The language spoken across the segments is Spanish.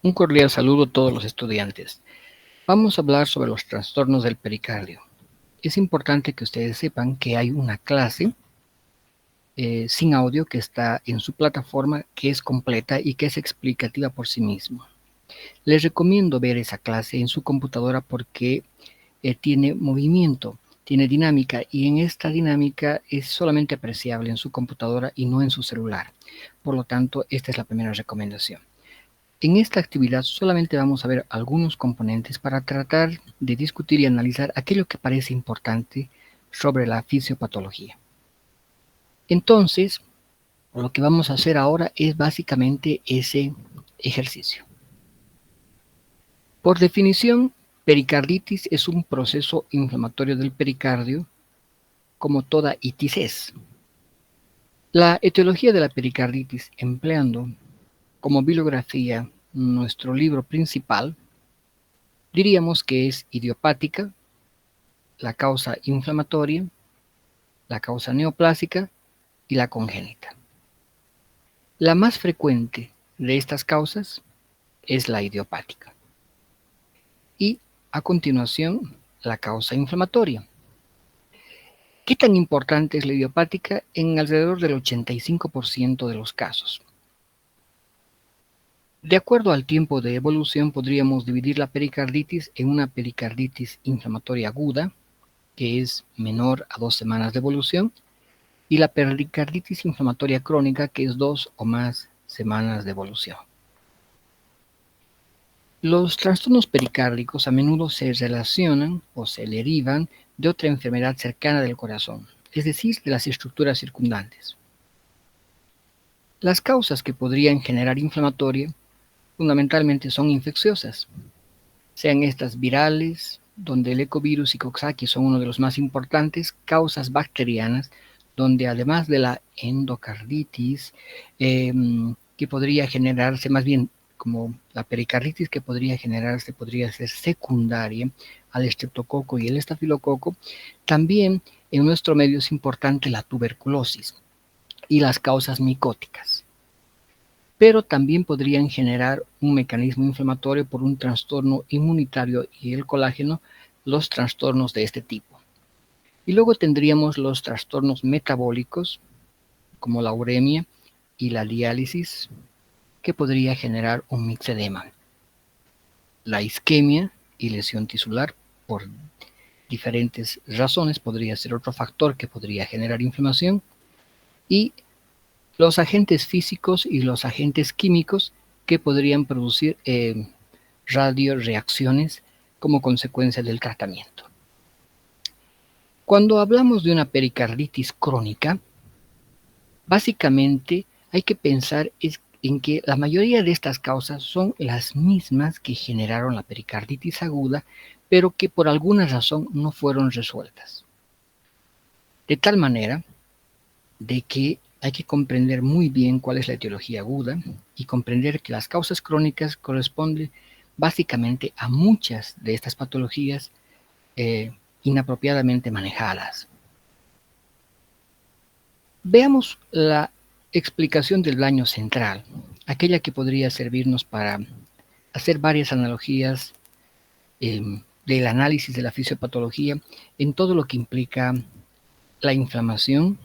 Un cordial saludo a todos los estudiantes. Vamos a hablar sobre los trastornos del pericardio. Es importante que ustedes sepan que hay una clase sin audio que está en su plataforma, que es completa y que es explicativa por sí mismo. Les recomiendo ver esa clase en su computadora porque tiene movimiento, tiene dinámica, y en esta dinámica es solamente apreciable en su computadora y no en su celular. Por lo tanto, esta es la primera recomendación. En esta actividad solamente vamos a ver algunos componentes para tratar de discutir y analizar aquello que parece importante sobre la fisiopatología. Entonces, lo que vamos a hacer ahora es básicamente ese ejercicio. Por definición, pericarditis es un proceso inflamatorio del pericardio, como toda itis es. La etiología de la pericarditis, empleando como bibliografía nuestro libro principal, diríamos que es idiopática, la causa inflamatoria, la causa neoplásica y la congénita. La más frecuente de estas causas es la idiopática. Y a continuación, la causa inflamatoria. ¿Qué tan importante es la idiopática? En alrededor del 85% de los casos. De acuerdo al tiempo de evolución, podríamos dividir la pericarditis en una pericarditis inflamatoria aguda, que es menor a 2 semanas de evolución, y la pericarditis inflamatoria crónica, que es 2 o más semanas de evolución. Los trastornos pericárdicos a menudo se relacionan o se derivan de otra enfermedad cercana del corazón, es decir, de las estructuras circundantes. Las causas que podrían generar inflamatoria fundamentalmente son infecciosas, sean estas virales, donde el ecovirus y Coxsackie son uno de los más importantes, causas bacterianas, donde además de la endocarditis, que podría generarse, más bien como la pericarditis que podría generarse, podría ser secundaria al estreptococo y el estafilococo, también en nuestro medio es importante la tuberculosis y las causas micóticas. Pero también podrían generar un mecanismo inflamatorio por un trastorno inmunitario y el colágeno, los trastornos de este tipo. Y luego tendríamos los trastornos metabólicos, como la uremia y la diálisis, que podría generar un mixedema. La isquemia y lesión tisular, por diferentes razones, podría ser otro factor que podría generar inflamación. Y los agentes físicos y los agentes químicos que podrían producir radioreacciones como consecuencia del tratamiento. Cuando hablamos de una pericarditis crónica, básicamente hay que pensar en que la mayoría de estas causas son las mismas que generaron la pericarditis aguda, pero que por alguna razón no fueron resueltas. De tal manera de que hay que comprender muy bien cuál es la etiología aguda y comprender que las causas crónicas corresponden básicamente a muchas de estas patologías inapropiadamente manejadas. Veamos la explicación del daño central, aquella que podría servirnos para hacer varias analogías del análisis de la fisiopatología en todo lo que implica la inflamación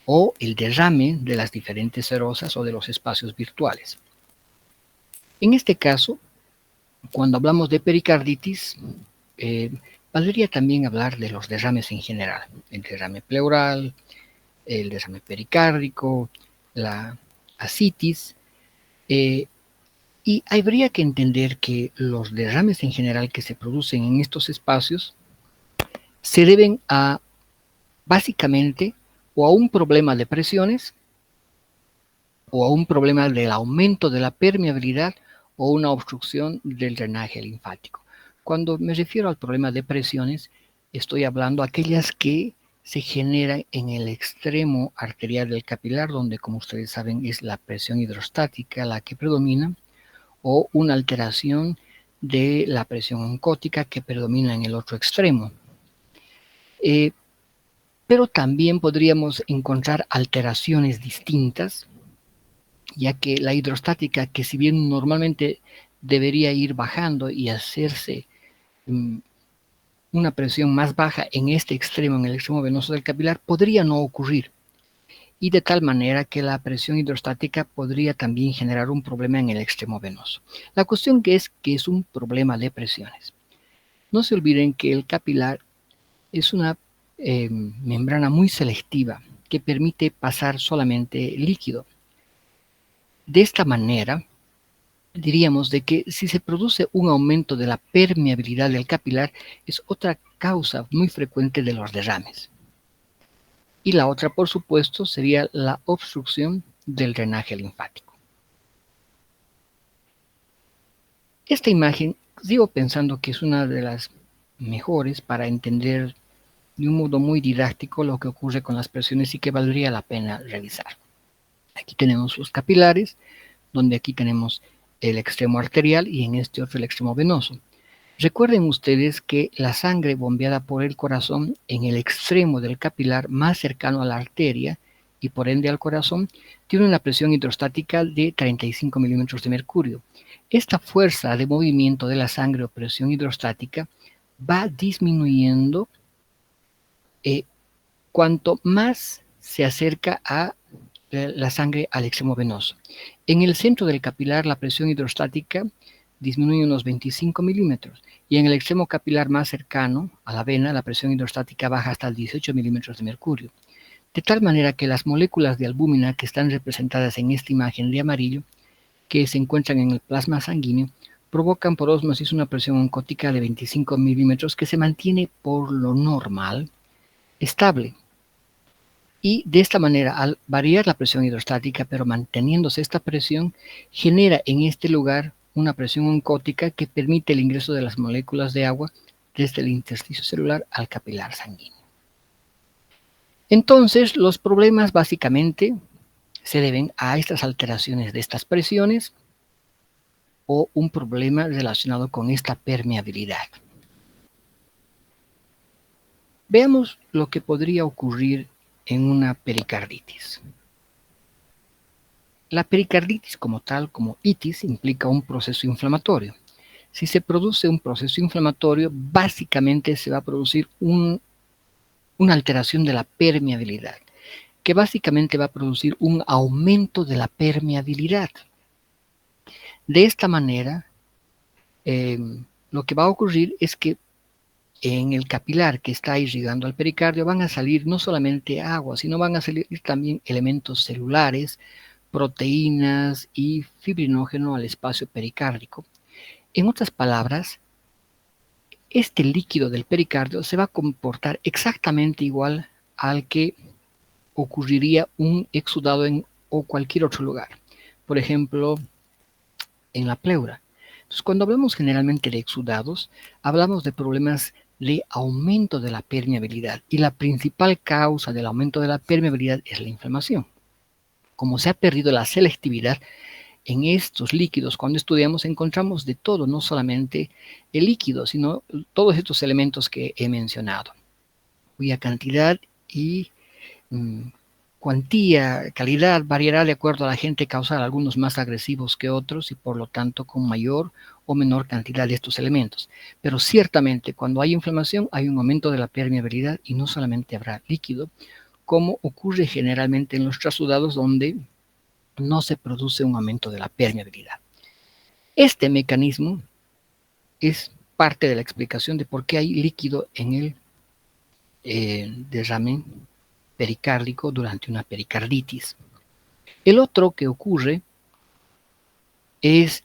o el derrame de las diferentes serosas o de los espacios virtuales. En este caso, cuando hablamos de pericarditis, valdría también hablar de los derrames en general, el derrame pleural, el derrame pericárdico, la ascitis, y habría que entender que los derrames en general que se producen en estos espacios se deben a básicamente o a un problema de presiones o a un problema del aumento de la permeabilidad o una obstrucción del drenaje linfático. Cuando me refiero al problema de presiones, estoy hablando de aquellas que se generan en el extremo arterial del capilar, donde, como ustedes saben, es la presión hidrostática la que predomina, o una alteración de la presión oncótica que predomina en el otro extremo. Pero también podríamos encontrar alteraciones distintas ya que la hidrostática, que si bien normalmente debería ir bajando y hacerse una presión más baja en este extremo, en el extremo venoso del capilar, podría no ocurrir. Y de tal manera que la presión hidrostática podría también generar un problema en el extremo venoso. La cuestión que es un problema de presiones. No se olviden que el capilar es una membrana muy selectiva que permite pasar solamente líquido. De esta manera, diríamos de que si se produce un aumento de la permeabilidad del capilar, es otra causa muy frecuente de los derrames. Y la otra, por supuesto, sería la obstrucción del drenaje linfático. Esta imagen, sigo pensando que es una de las mejores para entender de un modo muy didáctico lo que ocurre con las presiones y que valdría la pena revisar. Aquí tenemos los capilares, donde aquí tenemos el extremo arterial y en este otro el extremo venoso. Recuerden ustedes que la sangre bombeada por el corazón en el extremo del capilar más cercano a la arteria y por ende al corazón tiene una presión hidrostática de 35 milímetros de mercurio. Esta fuerza de movimiento de la sangre o presión hidrostática va disminuyendo cuanto más se acerca a la sangre al extremo venoso. En el centro del capilar la presión hidrostática disminuye unos 25 milímetros y en el extremo capilar más cercano a la vena la presión hidrostática baja hasta 18 milímetros de mercurio. De tal manera que las moléculas de albúmina que están representadas en esta imagen de amarillo, que se encuentran en el plasma sanguíneo, provocan por ósmosis una presión oncótica de 25 milímetros que se mantiene por lo normal estable. Y de esta manera, al variar la presión hidrostática, pero manteniéndose esta presión, genera en este lugar una presión oncótica que permite el ingreso de las moléculas de agua desde el intersticio celular al capilar sanguíneo. Entonces, los problemas básicamente se deben a estas alteraciones de estas presiones o un problema relacionado con esta permeabilidad. Veamos lo que podría ocurrir en una pericarditis. La pericarditis como tal, como itis, implica un proceso inflamatorio. Si se produce un proceso inflamatorio, básicamente se va a producir una alteración de la permeabilidad, que básicamente va a producir un aumento de la permeabilidad. De esta manera, lo que va a ocurrir es que en el capilar que está irrigando al pericardio van a salir no solamente agua, sino van a salir también elementos celulares, proteínas y fibrinógeno al espacio pericárdico. En otras palabras, este líquido del pericardio se va a comportar exactamente igual al que ocurriría un exudado en o cualquier otro lugar. Por ejemplo, en la pleura. Entonces, cuando hablamos generalmente de exudados, hablamos de problemas de aumento de la permeabilidad y la principal causa del aumento de la permeabilidad es la inflamación. Como se ha perdido la selectividad en estos líquidos, cuando estudiamos encontramos de todo, no solamente el líquido, sino todos estos elementos que he mencionado, cuya cantidad y cuantía, calidad variará de acuerdo a la gente causal, algunos más agresivos que otros y por lo tanto con mayor o menor cantidad de estos elementos. Pero ciertamente cuando hay inflamación hay un aumento de la permeabilidad y no solamente habrá líquido, como ocurre generalmente en los trasudados donde no se produce un aumento de la permeabilidad. Este mecanismo es parte de la explicación de por qué hay líquido en el derrame pericárdico durante una pericarditis. El otro que ocurre es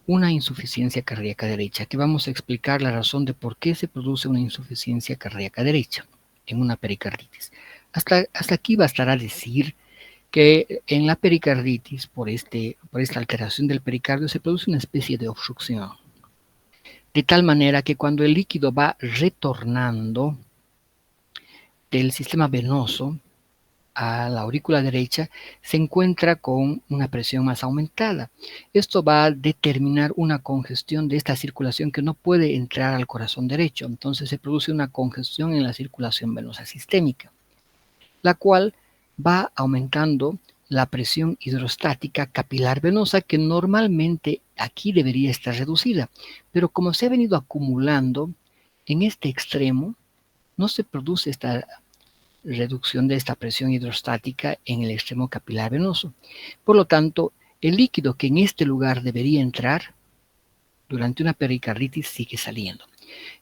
una insuficiencia cardíaca derecha, que vamos a explicar la razón de por qué se produce una insuficiencia cardíaca derecha en una pericarditis. Hasta aquí bastará decir que en la pericarditis, por esta alteración del pericardio, se produce una especie de obstrucción, de tal manera que cuando el líquido va retornando del sistema venoso a la aurícula derecha, se encuentra con una presión más aumentada. Esto va a determinar una congestión de esta circulación que no puede entrar al corazón derecho. Entonces se produce una congestión en la circulación venosa sistémica, la cual va aumentando la presión hidrostática capilar venosa, que normalmente aquí debería estar reducida, pero como se ha venido acumulando en este extremo, no se produce esta reducción de esta presión hidrostática en el extremo capilar venoso. Por lo tanto, el líquido que en este lugar debería entrar durante una pericarditis sigue saliendo.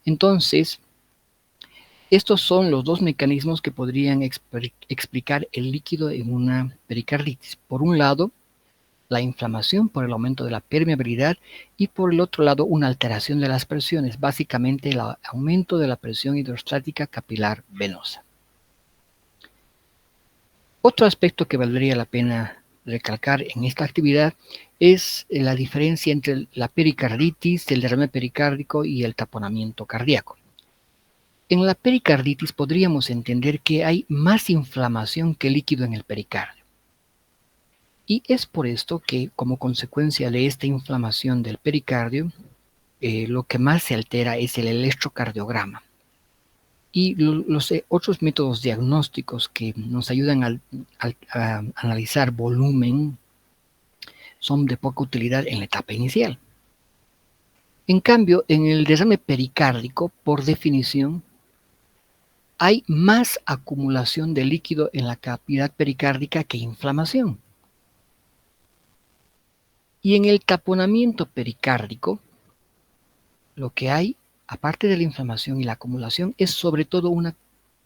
Entonces, estos son los dos mecanismos que podrían explicar el líquido en una pericarditis. Por un lado, la inflamación por el aumento de la permeabilidad y por el otro lado una alteración de las presiones, básicamente el aumento de la presión hidrostática capilar venosa. Otro aspecto que valdría la pena recalcar en esta actividad es la diferencia entre la pericarditis, el derrame pericárdico y el taponamiento cardíaco. En la pericarditis podríamos entender que hay más inflamación que líquido en el pericardio. Y es por esto que, como consecuencia de esta inflamación del pericardio, lo que más se altera es el electrocardiograma. Y los otros métodos diagnósticos que nos ayudan a analizar volumen son de poca utilidad en la etapa inicial. En cambio, en el derrame pericárdico, por definición, hay más acumulación de líquido en la cavidad pericárdica que inflamación. Y en el taponamiento pericárdico, lo que hay, aparte de la inflamación y la acumulación, es sobre todo una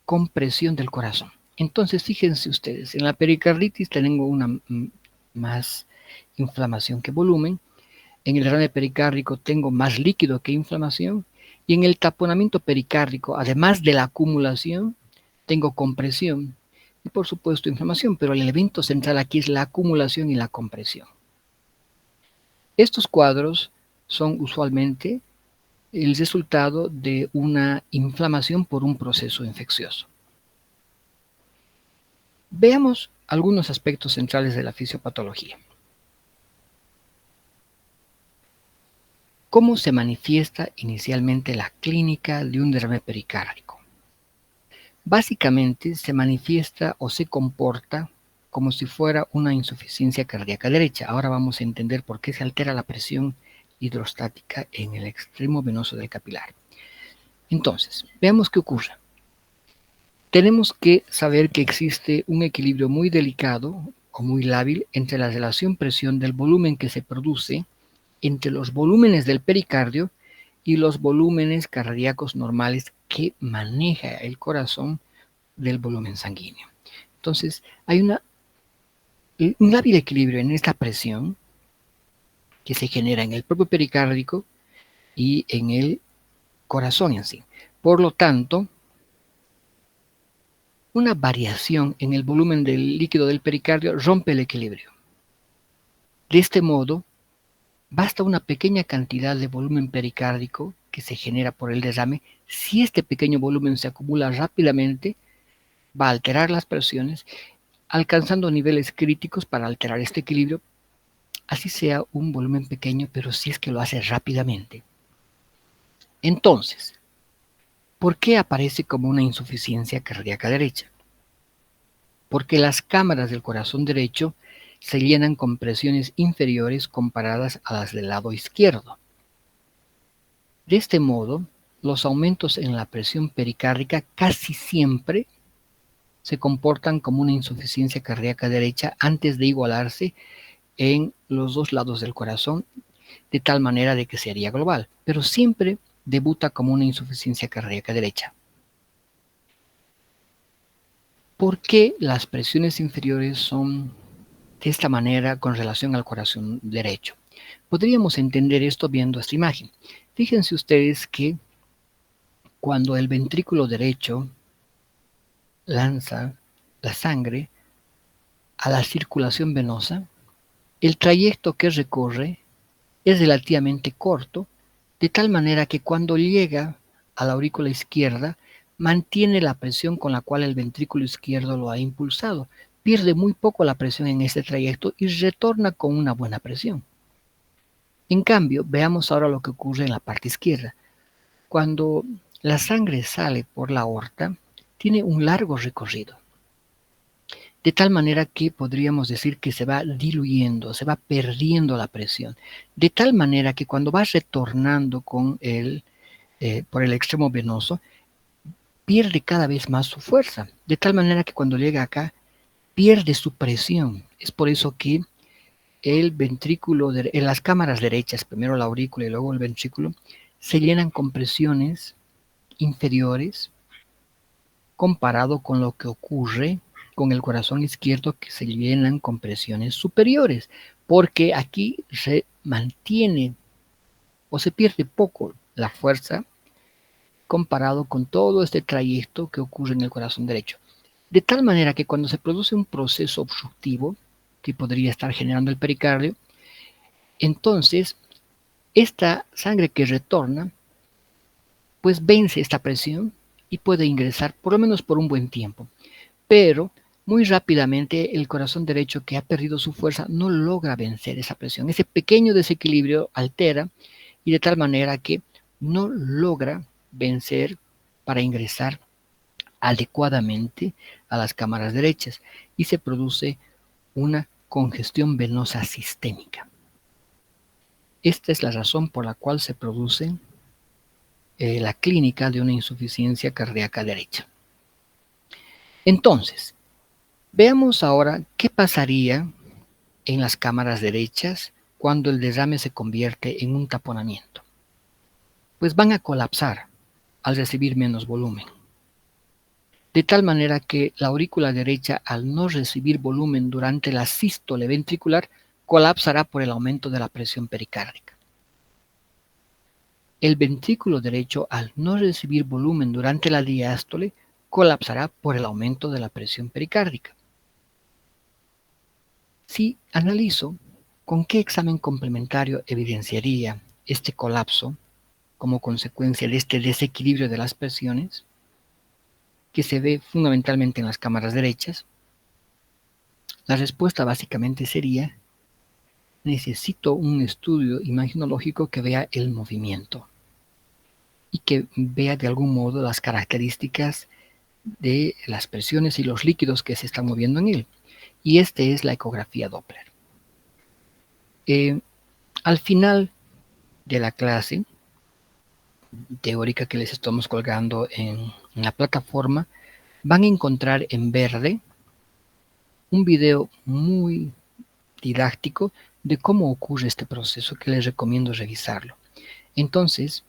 compresión del corazón. Entonces, fíjense ustedes, en la pericarditis tengo una más inflamación que volumen, en el derrame pericárdico tengo más líquido que inflamación, y en el taponamiento pericárdico, además de la acumulación, tengo compresión y por supuesto inflamación, pero el elemento central aquí es la acumulación y la compresión. Estos cuadros son usualmente el resultado de una inflamación por un proceso infeccioso. Veamos algunos aspectos centrales de la fisiopatología. ¿Cómo se manifiesta inicialmente la clínica de un derrame pericárdico? Básicamente se manifiesta o se comporta como si fuera una insuficiencia cardíaca derecha. Ahora vamos a entender por qué se altera la presión hidrostática en el extremo venoso del capilar. Entonces, veamos qué ocurre. Tenemos que saber que existe un equilibrio muy delicado o muy lábil entre la relación presión del volumen que se produce entre los volúmenes del pericardio y los volúmenes cardíacos normales que maneja el corazón del volumen sanguíneo. Entonces, hay un lábil equilibrio en esta presión que se genera en el propio pericárdico y en el corazón en sí. Por lo tanto, una variación en el volumen del líquido del pericardio rompe el equilibrio. De este modo, basta una pequeña cantidad de volumen pericárdico que se genera por el derrame. Si este pequeño volumen se acumula rápidamente, va a alterar las presiones, alcanzando niveles críticos para alterar este equilibrio, así sea un volumen pequeño, pero si es que lo hace rápidamente. Entonces, ¿por qué aparece como una insuficiencia cardíaca derecha? Porque las cámaras del corazón derecho se llenan con presiones inferiores comparadas a las del lado izquierdo. De este modo, los aumentos en la presión pericárdica casi siempre se comportan como una insuficiencia cardíaca derecha antes de igualarse en los dos lados del corazón, de tal manera de que sería global, pero siempre debuta como una insuficiencia cardíaca derecha. ¿Por qué las presiones inferiores son de esta manera con relación al corazón derecho? Podríamos entender esto viendo esta imagen. Fíjense ustedes que cuando el ventrículo derecho lanza la sangre a la circulación venosa, el trayecto que recorre es relativamente corto, de tal manera que cuando llega a la aurícula izquierda, mantiene la presión con la cual el ventrículo izquierdo lo ha impulsado. Pierde muy poco la presión en este trayecto y retorna con una buena presión. En cambio, veamos ahora lo que ocurre en la parte izquierda. Cuando la sangre sale por la aorta, tiene un largo recorrido. de tal manera que podríamos decir que se va diluyendo, se va perdiendo la presión, de tal manera que cuando va retornando por el extremo venoso, pierde cada vez más su fuerza, de tal manera que cuando llega acá, pierde su presión. Es por eso que el ventrículo, en las cámaras derechas, primero la aurícula y luego el ventrículo, se llenan con presiones inferiores comparado con lo que ocurre con el corazón izquierdo, que se llenan con presiones superiores, porque aquí se mantiene o se pierde poco la fuerza comparado con todo este trayecto que ocurre en el corazón derecho. De tal manera que cuando se produce un proceso obstructivo que podría estar generando el pericardio, entonces esta sangre que retorna pues vence esta presión y puede ingresar por lo menos por un buen tiempo. Pero muy rápidamente el corazón derecho, que ha perdido su fuerza, no logra vencer esa presión. Ese pequeño desequilibrio altera y de tal manera que no logra vencer para ingresar adecuadamente a las cámaras derechas y se produce una congestión venosa sistémica. Esta es la razón por la cual se produce la clínica de una insuficiencia cardíaca derecha. Entonces, veamos ahora qué pasaría en las cámaras derechas cuando el derrame se convierte en un taponamiento. Pues van a colapsar al recibir menos volumen. De tal manera que la aurícula derecha, al no recibir volumen durante la sístole ventricular, colapsará por el aumento de la presión pericárdica. El ventrículo derecho, al no recibir volumen durante la diástole, colapsará por el aumento de la presión pericárdica. Si analizo con qué examen complementario evidenciaría este colapso como consecuencia de este desequilibrio de las presiones, que se ve fundamentalmente en las cámaras derechas, la respuesta básicamente sería: necesito un estudio imaginológico que vea el movimiento y que vea de algún modo las características de las presiones y los líquidos que se están moviendo en él. Y este es la ecografía Doppler. Al final de la clase teórica que les estamos colgando en la plataforma, van a encontrar en verde un video muy didáctico de cómo ocurre este proceso, que les recomiendo revisarlo. Entonces,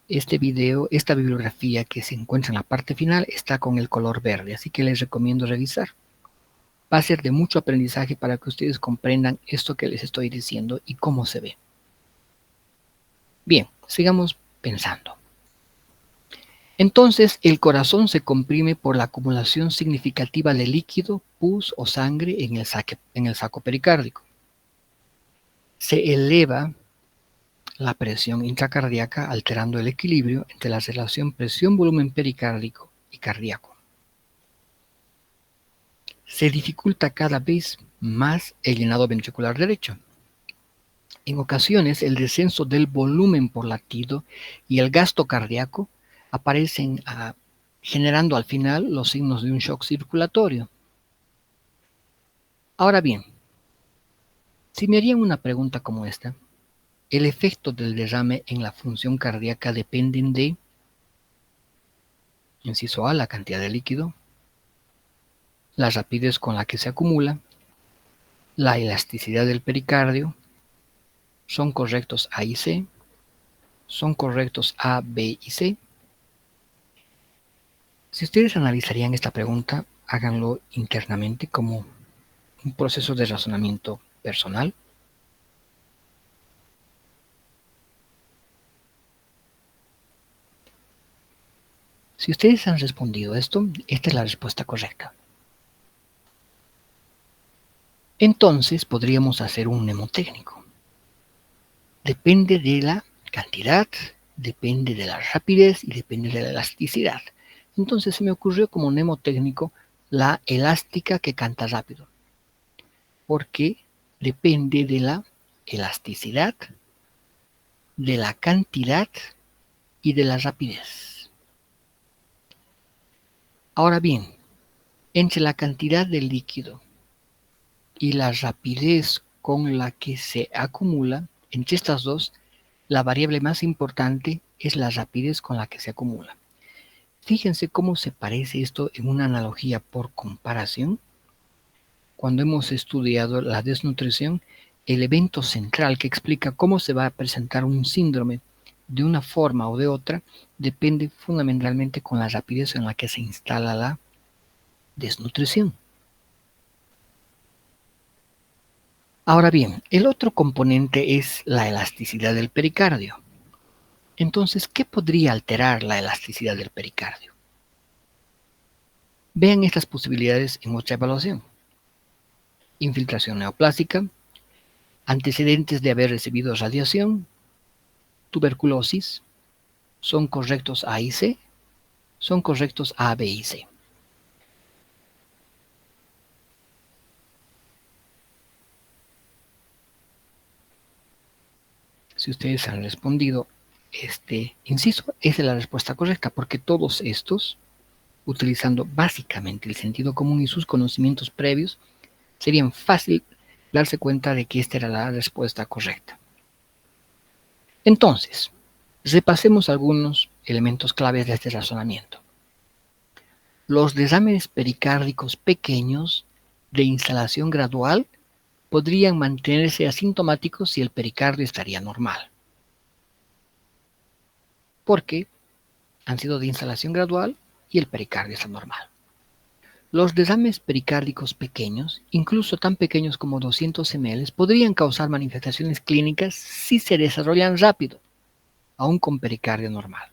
este video, esta bibliografía que se encuentra en la parte final, está con el color verde, así que les recomiendo revisar. Va a ser de mucho aprendizaje para que ustedes comprendan esto que les estoy diciendo y cómo se ve. Bien, sigamos pensando. Entonces, el corazón se comprime por la acumulación significativa de líquido, pus o sangre en el saco pericárdico. Se eleva la presión intracardíaca, alterando el equilibrio entre la relación presión-volumen pericárdico y cardíaco. Se dificulta cada vez más el llenado ventricular derecho. En ocasiones, el descenso del volumen por latido y el gasto cardíaco aparecen generando al final los signos de un shock circulatorio. Ahora bien, si me harían una pregunta como esta, el efecto del derrame en la función cardíaca dependen de, inciso A, la cantidad de líquido, la rapidez con la que se acumula, la elasticidad del pericardio. ¿Son correctos A y C? ¿Son correctos A, B y C? Si ustedes analizarían esta pregunta, háganlo internamente como un proceso de razonamiento personal. Si ustedes han respondido esto, esta es la respuesta correcta. Entonces podríamos hacer un mnemotécnico. Depende de la cantidad, depende de la rapidez y depende de la elasticidad. Entonces se me ocurrió como mnemotécnico la elástica que canta rápido, porque depende de la elasticidad, de la cantidad y de la rapidez. Ahora bien, Entre la cantidad de líquido y la rapidez con la que se acumula, entre estas dos, la variable más importante es la rapidez con la que se acumula. Fíjense cómo se parece esto en una analogía por comparación. Cuando hemos estudiado la desnutrición, el evento central que explica cómo se va a presentar un síndrome de una forma o de otra depende fundamentalmente con la rapidez en la que se instala la desnutrición. Ahora bien, el otro componente es la elasticidad del pericardio. Entonces, ¿qué podría alterar la elasticidad del pericardio? Vean estas posibilidades en otra evaluación. Infiltración neoplástica, antecedentes de haber recibido radiación, tuberculosis, ¿son correctos A y C? Son correctos A, B y C. Si ustedes han respondido este inciso, esa es la respuesta correcta, porque todos estos, utilizando básicamente el sentido común y sus conocimientos previos, serían fácil darse cuenta de que esta era la respuesta correcta. Entonces, repasemos algunos elementos claves de este razonamiento. Los derrames pericárdicos pequeños de instalación gradual podrían mantenerse asintomáticos si el pericardio estaría normal, porque han sido de instalación gradual y el pericardio está normal. Los derrames pericárdicos pequeños, incluso tan pequeños como 200 ml, podrían causar manifestaciones clínicas si se desarrollan rápido, aún con pericardio normal.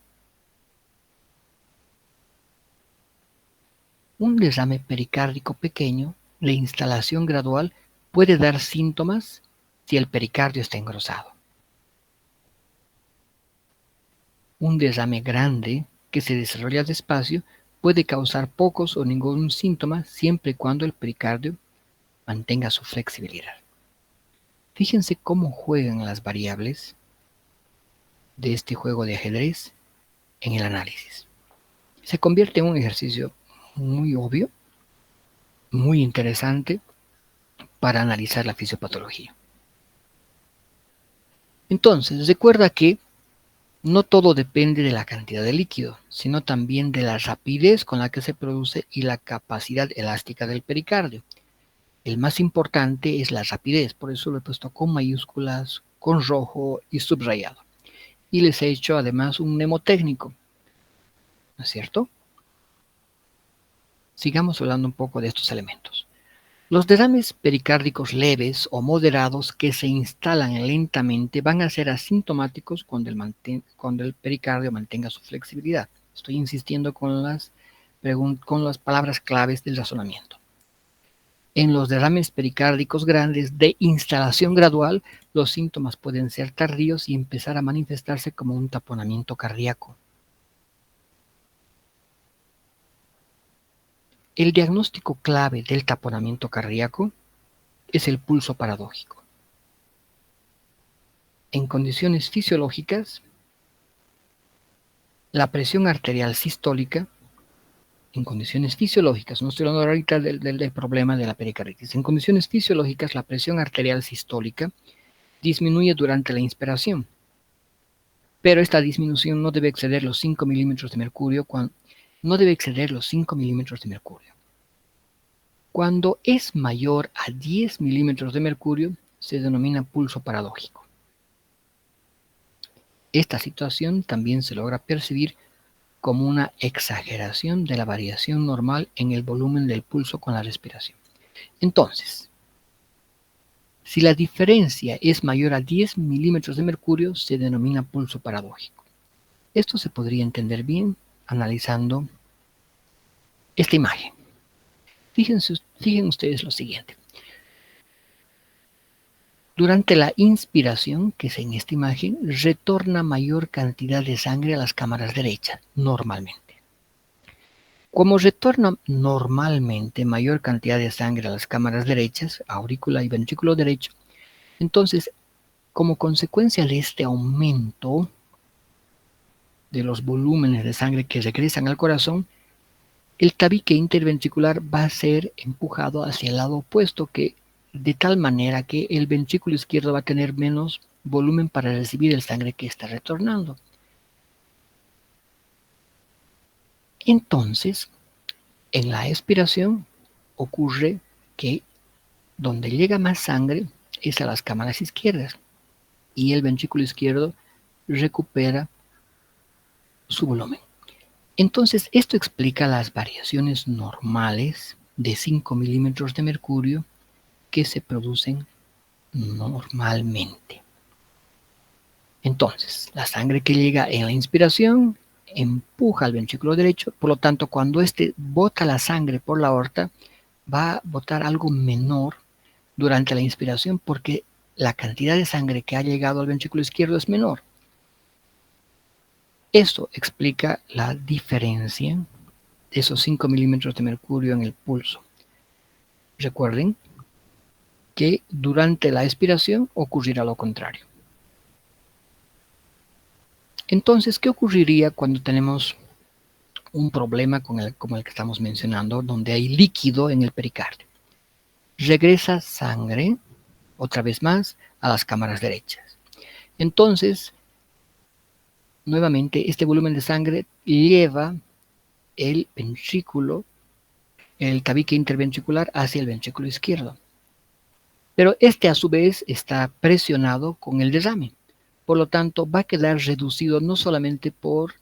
Un derrame pericárdico pequeño de instalación gradual puede dar síntomas si el pericardio está engrosado. Un derrame grande que se desarrolla despacio puede causar pocos o ningún síntoma siempre y cuando el pericardio mantenga su flexibilidad. Fíjense cómo juegan las variables de este juego de ajedrez en el análisis. Se convierte en un ejercicio muy obvio, muy interesante para analizar la fisiopatología. Entonces, recuerda que no todo depende de la cantidad de líquido, sino también de la rapidez con la que se produce y la capacidad elástica del pericardio. El más importante es la rapidez, por eso lo he puesto con mayúsculas, con rojo y subrayado. Y les he hecho además un mnemotécnico, ¿no es cierto? Sigamos hablando un poco de estos elementos. Los derrames pericárdicos leves o moderados que se instalan lentamente van a ser asintomáticos cuando el pericardio mantenga su flexibilidad. Estoy insistiendo con las palabras claves del razonamiento. En los derrames pericárdicos grandes de instalación gradual, los síntomas pueden ser tardíos y empezar a manifestarse como un taponamiento cardíaco. El diagnóstico clave del taponamiento cardíaco es el pulso paradójico. En condiciones fisiológicas, la presión arterial sistólica, en condiciones fisiológicas, no estoy hablando ahorita del problema de la pericarditis, en condiciones fisiológicas la presión arterial sistólica disminuye durante la inspiración, pero esta disminución no debe exceder los 5 milímetros de mercurio, Cuando es mayor a 10 milímetros de mercurio, se denomina pulso paradójico. Esta situación también se logra percibir como una exageración de la variación normal en el volumen del pulso con la respiración. Entonces, si la diferencia es mayor a 10 milímetros de mercurio, se denomina pulso paradójico. Esto se podría entender bien analizando esta imagen. Fíjense ustedes lo siguiente. Durante la inspiración, que es en esta imagen, retorna mayor cantidad de sangre a las cámaras derechas, normalmente. Como retorna normalmente mayor cantidad de sangre a las cámaras derechas, aurícula y ventrículo derecho, entonces, como consecuencia de este aumento de los volúmenes de sangre que regresan al corazón, el tabique interventricular va a ser empujado hacia el lado opuesto, de tal manera que el ventrículo izquierdo va a tener menos volumen para recibir el sangre que está retornando. Entonces, en la expiración ocurre que donde llega más sangre es a las cámaras izquierdas y el ventrículo izquierdo recupera su volumen. Entonces, esto explica las variaciones normales de 5 milímetros de mercurio que se producen normalmente. Entonces, la sangre que llega en la inspiración empuja al ventrículo derecho, por lo tanto, cuando éste bota la sangre por la aorta, va a botar algo menor durante la inspiración porque la cantidad de sangre que ha llegado al ventrículo izquierdo es menor. Esto explica la diferencia de esos 5 milímetros de mercurio en el pulso. Recuerden que durante la expiración ocurrirá lo contrario. Entonces, ¿qué ocurriría cuando tenemos un problema como el que estamos mencionando, donde hay líquido en el pericardio? Regresa sangre, otra vez más, a las cámaras derechas. Entonces, nuevamente, este volumen de sangre lleva el ventrículo, el tabique interventricular hacia el ventrículo izquierdo. Pero este a su vez está presionado con el derrame. Por lo tanto, va a quedar reducido no solamente por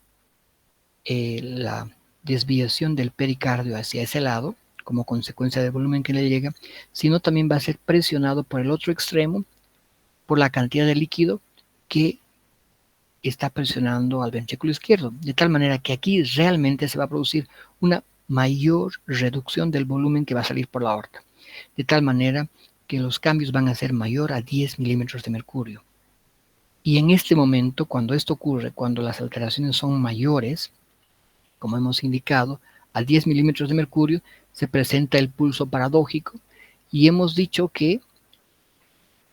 la desviación del pericardio hacia ese lado, como consecuencia del volumen que le llega, sino también va a ser presionado por el otro extremo, por la cantidad de líquido que está presionando al ventrículo izquierdo, de tal manera que aquí realmente se va a producir una mayor reducción del volumen que va a salir por la aorta, de tal manera que los cambios van a ser mayor a 10 milímetros de mercurio. Y en este momento, cuando esto ocurre, cuando las alteraciones son mayores, como hemos indicado, a 10 milímetros de mercurio se presenta el pulso paradójico y hemos dicho que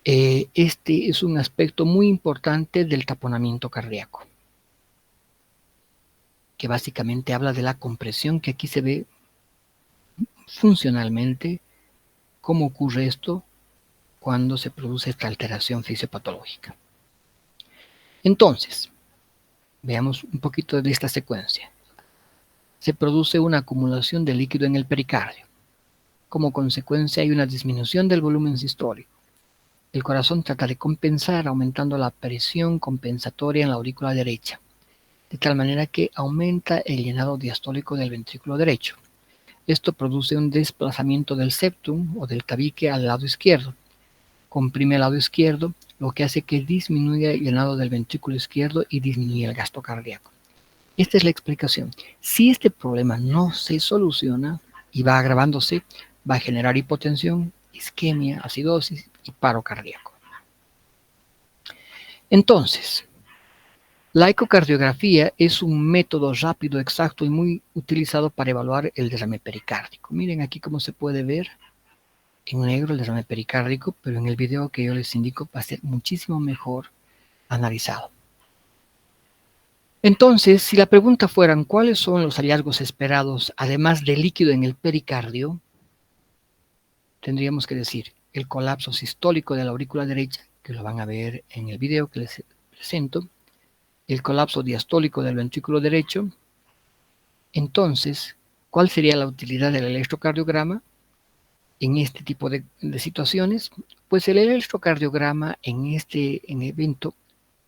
este es un aspecto muy importante del taponamiento cardíaco, que básicamente habla de la compresión, que aquí se ve funcionalmente cómo ocurre esto cuando se produce esta alteración fisiopatológica. Entonces, veamos un poquito de esta secuencia. Se produce una acumulación de líquido en el pericardio. Como consecuencia hay una disminución del volumen sistólico. El corazón trata de compensar aumentando la presión compensatoria en la aurícula derecha, de tal manera que aumenta el llenado diastólico del ventrículo derecho. Esto produce un desplazamiento del septum o del tabique al lado izquierdo. Comprime el lado izquierdo, lo que hace que disminuya el llenado del ventrículo izquierdo y disminuya el gasto cardíaco. Esta es la explicación. Si este problema no se soluciona y va agravándose, va a generar hipotensión, isquemia, acidosis y paro cardíaco. Entonces, la ecocardiografía es un método rápido, exacto y muy utilizado para evaluar el derrame pericárdico. Miren aquí cómo se puede ver en negro el derrame pericárdico, pero en el video que yo les indico va a ser muchísimo mejor analizado. Entonces, si la pregunta fueran cuáles son los hallazgos esperados, además de líquido en el pericardio, tendríamos que decir el colapso sistólico de la aurícula derecha, que lo van a ver en el video que les presento, el colapso diastólico del ventrículo derecho. Entonces, ¿cuál sería la utilidad del electrocardiograma en este tipo de situaciones? Pues el electrocardiograma en este evento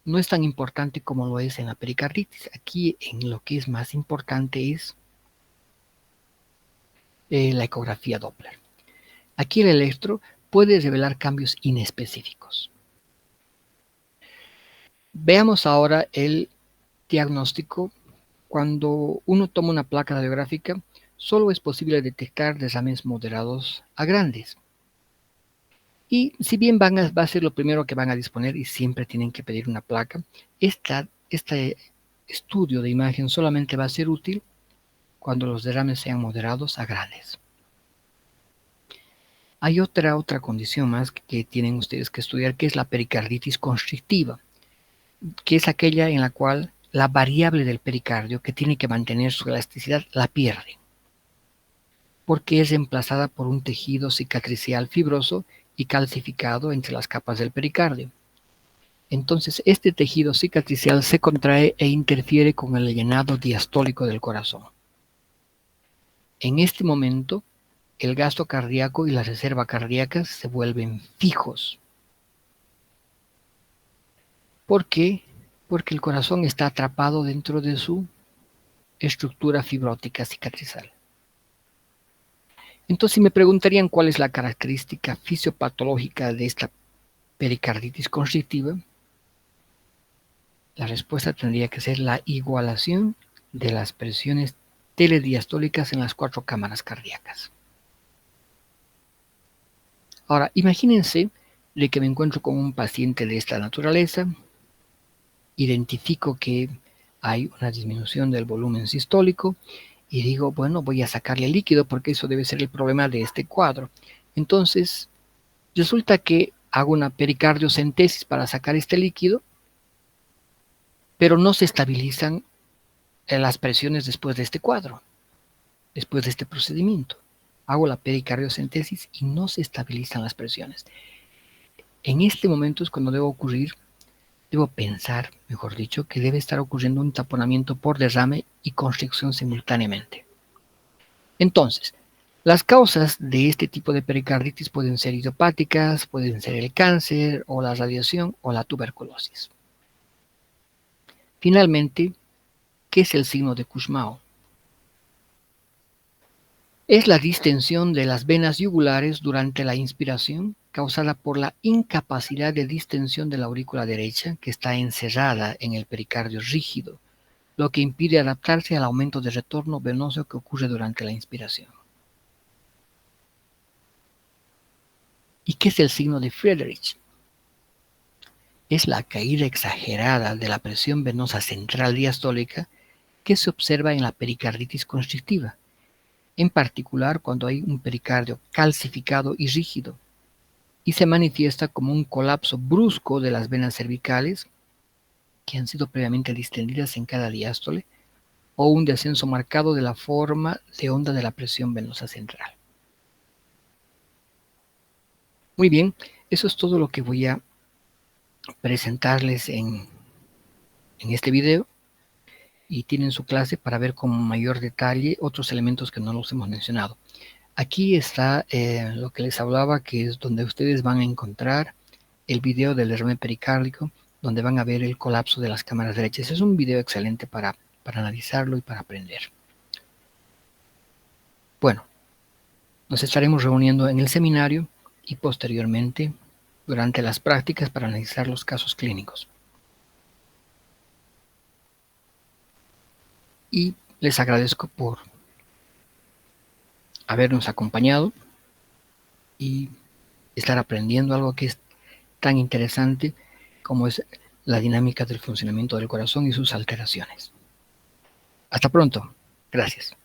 no es tan importante como lo es en la pericarditis. Aquí en lo que es más importante es la ecografía Doppler. Aquí el electro puede revelar cambios inespecíficos. Veamos ahora el diagnóstico. Cuando uno toma una placa radiográfica, solo es posible detectar derrames moderados a grandes. Y si bien va a ser lo primero que van a disponer y siempre tienen que pedir una placa, este estudio de imagen solamente va a ser útil cuando los derrames sean moderados a grandes. Hay otra condición más que tienen ustedes que estudiar, que es la pericarditis constrictiva, que es aquella en la cual la variable del pericardio, que tiene que mantener su elasticidad, la pierde. porque es reemplazada por un tejido cicatricial fibroso y calcificado entre las capas del pericardio. Entonces, este tejido cicatricial se contrae e interfiere con el llenado diastólico del corazón. En este momento, el gasto cardíaco y la reserva cardíaca se vuelven fijos. ¿Por qué? Porque el corazón está atrapado dentro de su estructura fibrótica cicatrizal. Entonces, si me preguntarían cuál es la característica fisiopatológica de esta pericarditis constrictiva, la respuesta tendría que ser la igualación de las presiones telediastólicas en las 4 cámaras cardíacas. Ahora, imagínense de que me encuentro con un paciente de esta naturaleza, identifico que hay una disminución del volumen sistólico y digo, bueno, voy a sacarle líquido porque eso debe ser el problema de este cuadro. Entonces, resulta que hago una pericardiocentesis para sacar este líquido, pero no se estabilizan las presiones después de este cuadro, después de este procedimiento. Hago la pericardiocentesis y no se estabilizan las presiones. En este momento es cuando debo pensar, mejor dicho, que debe estar ocurriendo un taponamiento por derrame y constricción simultáneamente. Entonces, las causas de este tipo de pericarditis pueden ser idiopáticas, pueden ser el cáncer o la radiación o la tuberculosis. Finalmente, ¿qué es el signo de Kussmaul? Es la distensión de las venas yugulares durante la inspiración causada por la incapacidad de distensión de la aurícula derecha que está encerrada en el pericardio rígido, lo que impide adaptarse al aumento de retorno venoso que ocurre durante la inspiración. ¿Y qué es el signo de Friedreich? Es la caída exagerada de la presión venosa central diastólica que se observa en la pericarditis constrictiva, en particular cuando hay un pericardio calcificado y rígido, y se manifiesta como un colapso brusco de las venas cervicales que han sido previamente distendidas en cada diástole, o un descenso marcado de la forma de onda de la presión venosa central. Muy bien, eso es todo lo que voy a presentarles en este video, y tienen su clase para ver con mayor detalle otros elementos que no los hemos mencionado. Aquí está lo que les hablaba, que es donde ustedes van a encontrar el video del derrame pericárdico, donde van a ver el colapso de las cámaras derechas. Es un video excelente para analizarlo y para aprender. Bueno, nos estaremos reuniendo en el seminario y posteriormente durante las prácticas para analizar los casos clínicos. Y les agradezco por habernos acompañado y estar aprendiendo algo que es tan interesante como es la dinámica del funcionamiento del corazón y sus alteraciones. Hasta pronto. Gracias.